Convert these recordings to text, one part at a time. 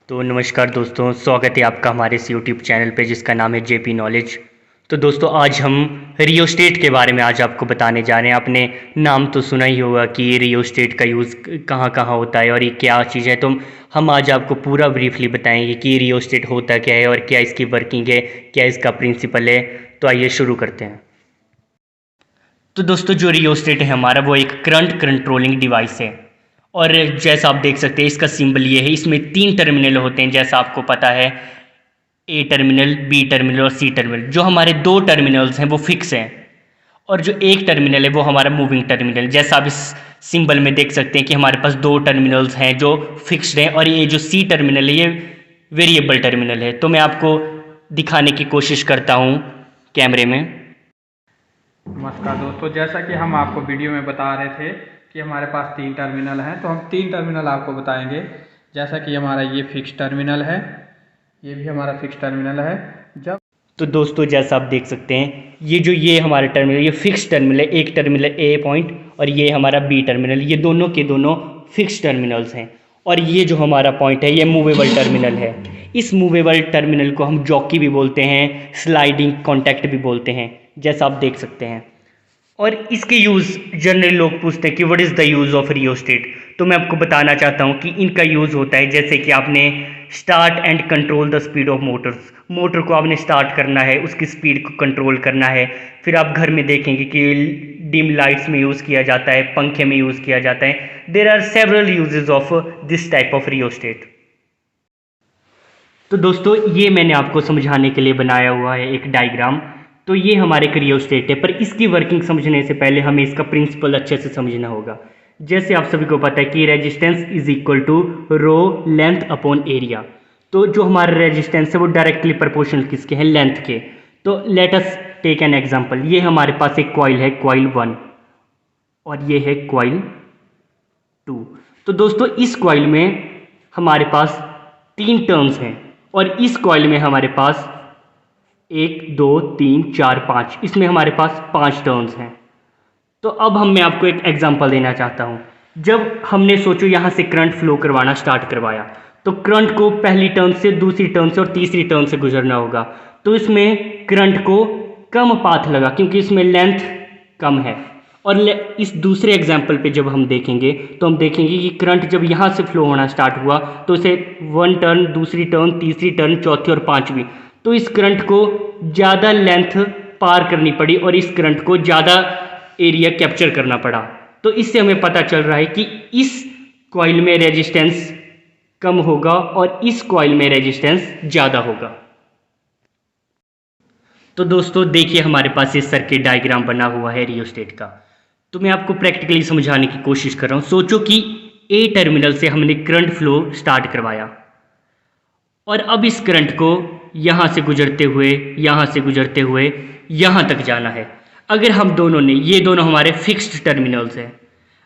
तो नमस्कार दोस्तों, स्वागत है आपका हमारे इस यूट्यूब चैनल पे जिसका नाम है जेपी नॉलेज। तो दोस्तों आज हम रियोस्टेट के बारे में आज आपको बताने जा रहे हैं। आपने नाम तो सुना ही होगा कि रियोस्टेट का यूज़ कहाँ कहाँ होता है और ये क्या चीज़ है। तो हम आज आपको पूरा ब्रीफली बताएंगे कि रियोस्टेट होता क्या है और क्या इसकी वर्किंग है, क्या इसका प्रिंसिपल है। तो आइए शुरू करते हैं। तो दोस्तों जो रियोस्टेट है हमारा वो एक करंट कंट्रोलिंग डिवाइस है और जैसा आप देख सकते हैं इसका सिंबल ये है। इसमें 3 टर्मिनल होते हैं जैसा आपको पता है, ए टर्मिनल, बी टर्मिनल और सी टर्मिनल। जो हमारे 2 टर्मिनल्स हैं वो फिक्स हैं और जो एक टर्मिनल है वो हमारा मूविंग टर्मिनल। जैसा आप इस सिंबल में देख सकते हैं कि हमारे पास 2 टर्मिनल्स हैं जो फिक्स्ड हैं और ये जो सी टर्मिनल है ये वेरिएबल टर्मिनल है। तो मैं आपको दिखाने की कोशिश करता हूँ कैमरे में। नमस्कार दोस्तों, जैसा कि हम आपको वीडियो में बता रहे थे कि हमारे पास 3 टर्मिनल हैं, तो हम 3 टर्मिनल आपको बताएंगे। जैसा कि हमारा ये फिक्स टर्मिनल है, ये भी हमारा फिक्स टर्मिनल है। जब तो दोस्तों जैसा आप देख सकते हैं ये हमारा टर्मिनल, ये फिक्स टर्मिनल है। एक टर्मिनल ए पॉइंट और ये हमारा बी टर्मिनल, ये दोनों के दोनों फिक्स टर्मिनल्स हैं। और ये जो हमारा पॉइंट है ये मूवेबल टर्मिनल है। इस मूवेबल टर्मिनल को हम जॉकी भी बोलते हैं, स्लाइडिंग कॉन्टैक्ट भी बोलते हैं, जैसा आप देख सकते हैं। और इसके यूज़ जनरली लोग पूछते हैं कि what is the use of rheostat. तो मैं आपको बताना चाहता हूँ कि इनका यूज़ होता है जैसे कि आपने start and control the speed of Motors. Motor को आपने स्टार्ट करना है, उसकी स्पीड को कंट्रोल करना है। फिर आप घर में देखेंगे कि डिम लाइट्स में यूज़ किया जाता है, पंखे में यूज़ किया जाता है। There are several uses of this type of rheostat. तो दोस्तों ये मैंने आपको समझाने के लिए बनाया हुआ है एक डायग्राम। तो ये हमारे रियोस्टेट है, पर इसकी वर्किंग समझने से पहले हमें इसका प्रिंसिपल अच्छे से समझना होगा। जैसे आप सभी को पता है कि resistance is equal to rho length upon area. तो जो हमारा रेजिस्टेंस है वो डायरेक्टली प्रोपोर्शनल किसके हैं, लेंथ के। तो let us take an example. ये हमारे पास एक कॉइल है, कॉइल 1, और ये है कॉइल 2। तो दोस्तों इस कॉइल में हमारे पास 3 टर्न्स हैं और इस कॉइल में हमारे पास 1 2 3 4 5, इसमें हमारे पास 5 टर्न्स हैं। तो अब मैं आपको एक एग्जांपल देना चाहता हूँ। जब हमने सोचो यहाँ से करंट फ्लो करवाना स्टार्ट करवाया, तो करंट को पहली टर्न से, दूसरी टर्न से और तीसरी टर्न से गुजरना होगा। तो इसमें करंट को कम पाथ लगा क्योंकि इसमें लेंथ कम है। और इस दूसरे एग्जाम्पल पे जब हम देखेंगे तो हम देखेंगे कि करंट जब यहाँ से फ्लो होना स्टार्ट हुआ तो इसे 1 टर्न, दूसरी टर्न, तीसरी टर्न, चौथी और पाँचवीं, तो इस करंट को ज़्यादा लेंथ पार करनी पड़ी और इस करंट को ज़्यादा एरिया कैप्चर करना पड़ा। तो इससे हमें पता चल रहा है कि इस कॉइल में रेजिस्टेंस कम होगा और इस कॉइल में रेजिस्टेंस ज़्यादा होगा। तो दोस्तों देखिए हमारे पास ये सर्किट डायग्राम बना हुआ है रियोस्टेट का। तो मैं आपको प्रैक्टिकली समझाने की कोशिश कर रहा हूँ। सोचो कि ए टर्मिनल से हमने करंट फ्लो स्टार्ट करवाया और अब इस करंट को यहाँ से गुजरते हुए, यहाँ से गुजरते हुए यहाँ तक जाना है। अगर हम दोनों ने, ये दोनों हमारे फिक्स्ड टर्मिनल्स हैं,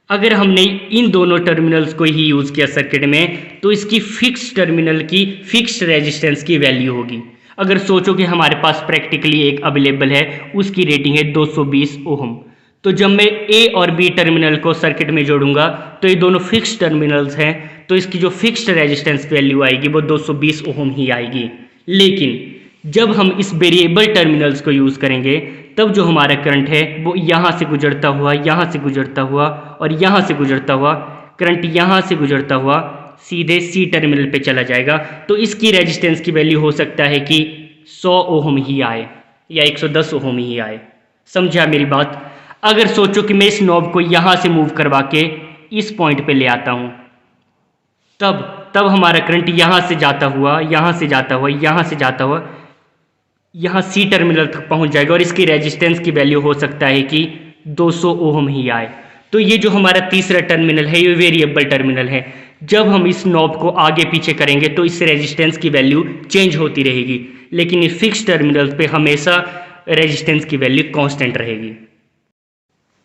अगर हमने इन दोनों टर्मिनल्स को ही यूज़ किया सर्किट में तो इसकी फिक्स्ड टर्मिनल की फिक्स्ड रेजिस्टेंस की वैल्यू होगी। अगर सोचो कि हमारे पास प्रैक्टिकली एक अवेलेबल है, उसकी रेटिंग है 220 ओहम। तो जब मैं ए और बी टर्मिनल को सर्किट में जोड़ूंगा तो ये दोनों फिक्स्ड टर्मिनल्स हैं, तो इसकी जो फिक्स्ड रेजिस्टेंस वैल्यू आएगी वो 220 ओहम ही आएगी। लेकिन जब हम इस वेरिएबल टर्मिनल्स को यूज़ करेंगे तब जो हमारा करंट है वो यहाँ से गुजरता हुआ, यहाँ से गुजरता हुआ और यहाँ से गुजरता हुआ, करंट यहाँ से गुजरता हुआ सीधे सी टर्मिनल पे चला जाएगा। तो इसकी रेजिस्टेंस की वैल्यू हो सकता है कि 100 ओहम ही आए या 110 ओहम ही आए। समझा मेरी बात? अगर सोचो कि मैं इस नॉब को यहाँ से मूव करवा के इस पॉइंट पे ले आता हूँ, तब हमारा करंट यहाँ से जाता हुआ, यहाँ से जाता हुआ, यहाँ से जाता हुआ यहाँ सी टर्मिनल तक पहुँच जाएगा और इसकी रेजिस्टेंस की वैल्यू हो सकता है कि 200 ओहम ही आए। तो ये जो हमारा तीसरा टर्मिनल है ये वेरिएबल टर्मिनल है। जब हम इस नॉब को आगे पीछे करेंगे तो इस रेजिस्टेंस की वैल्यू चेंज होती रहेगी, लेकिन इस फिक्स टर्मिनल पे हमेशा रेजिस्टेंस की वैल्यू कांस्टेंट रहेगी।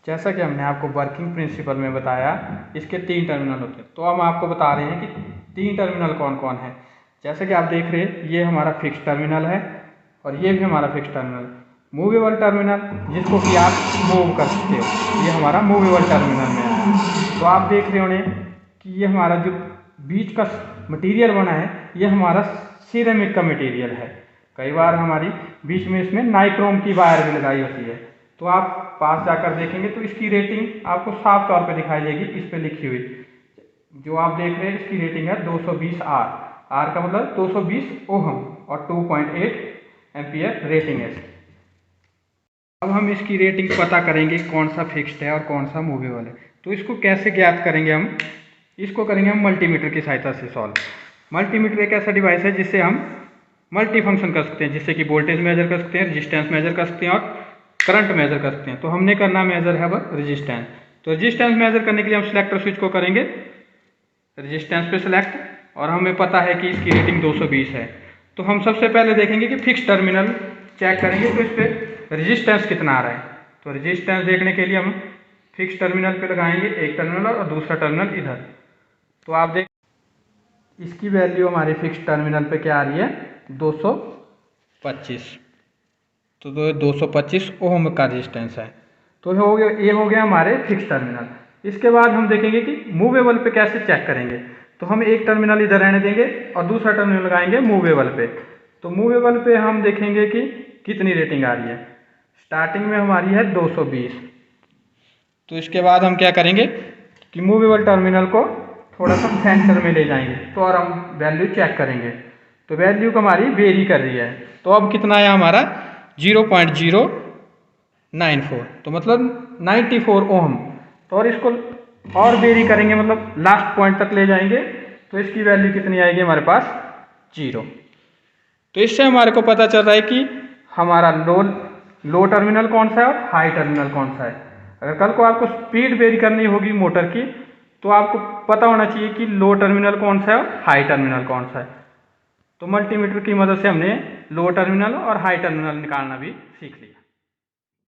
जैसा कि हमने आपको वर्किंग प्रिंसिपल में बताया, इसके 3 टर्मिनल होते हैं। तो हम आपको बता रहे हैं कि 3 टर्मिनल कौन कौन है। जैसे कि आप देख रहे हैं, ये हमारा फिक्स टर्मिनल है और ये भी हमारा फिक्स टर्मिनल। मूवेबल टर्मिनल जिसको कि आप मूव कर सकते हो, ये हमारा मूवेबल टर्मिनल में है। तो आप देख रहे होंगे कि ये हमारा जो बीच का मटेरियल बना है ये हमारा सिरेमिक का मटेरियल है। कई बार हमारी बीच में इसमें नाइक्रोम की वायर भी लगाई होती है, तो आप पास जाकर देखेंगे तो इसकी रेटिंग आपको साफ तौर पे दिखाई देगी, इस पे लिखी हुई। जो आप देख रहे हैं इसकी रेटिंग है 220 आर, आर का मतलब 220 ओहम और 2.8 एम्पियर रेटिंग है। अब हम इसकी रेटिंग पता करेंगे कौन सा फिक्स्ड है और कौन सा मूवेबल है। तो इसको कैसे ज्ञात करेंगे हम, इसको करेंगे हम मल्टीमीटर की सहायता से सॉल्व। मल्टीमीटर एक ऐसा डिवाइस है जिससे हम मल्टी फंक्शन कर सकते हैं, जिससे कि वोल्टेज मेजर कर सकते हैं, रेजिस्टेंस मेजर कर सकते हैं और करंट मेजर कर सकते हैं। तो हमने करना मेजर है वह रेजिस्टेंस। तो रेजिस्टेंस मेजर करने के लिए हम सिलेक्टर स्विच को करेंगे रेजिस्टेंस पे सिलेक्ट, और हमें पता है कि इसकी रेटिंग 220 है। तो हम सबसे पहले देखेंगे कि फिक्स टर्मिनल चेक करेंगे तो इस पर रेजिस्टेंस कितना आ रहा है। तो रेजिस्टेंस देखने के लिए हम फिक्स टर्मिनल पे लगाएंगे एक टर्मिनल और दूसरा टर्मिनल इधर। तो आप देख इसकी वैल्यू हमारे फिक्स टर्मिनल पे क्या आ रही है 225। तो 225 ओम का रेजिस्टेंस है। तो हो गया, ये हो गया हमारे फिक्स टर्मिनल। इसके बाद हम देखेंगे कि मूवेबल पे कैसे चेक करेंगे। तो हम एक टर्मिनल इधर रहने देंगे और दूसरा टर्मिनल लगाएंगे मूवेबल पे। तो मूवेबल पे हम देखेंगे कि कितनी रेटिंग आ रही है। स्टार्टिंग में हमारी है 220। तो इसके बाद हम क्या करेंगे कि मूवेबल टर्मिनल को थोड़ा सा सेंटर में ले जाएंगे तो और हम वैल्यू चेक करेंगे। तो वैल्यू हमारी वेरी कर रही है। तो अब कितना आया हमारा 0.094, तो मतलब 94 ओम। तो और इसको और वेरी करेंगे, मतलब लास्ट पॉइंट तक ले जाएंगे तो इसकी वैल्यू कितनी आएगी हमारे पास 0। तो इससे हमारे को पता चल रहा है कि हमारा लो टर्मिनल कौन सा है और हाई टर्मिनल कौन सा है। अगर कल को आपको स्पीड वेरी करनी होगी मोटर की तो आपको पता होना चाहिए कि लो टर्मिनल कौन सा है और हाई टर्मिनल कौन सा है। तो मल्टीमीटर की मदद से हमने लो टर्मिनल और हाई टर्मिनल निकालना भी सीख लिया।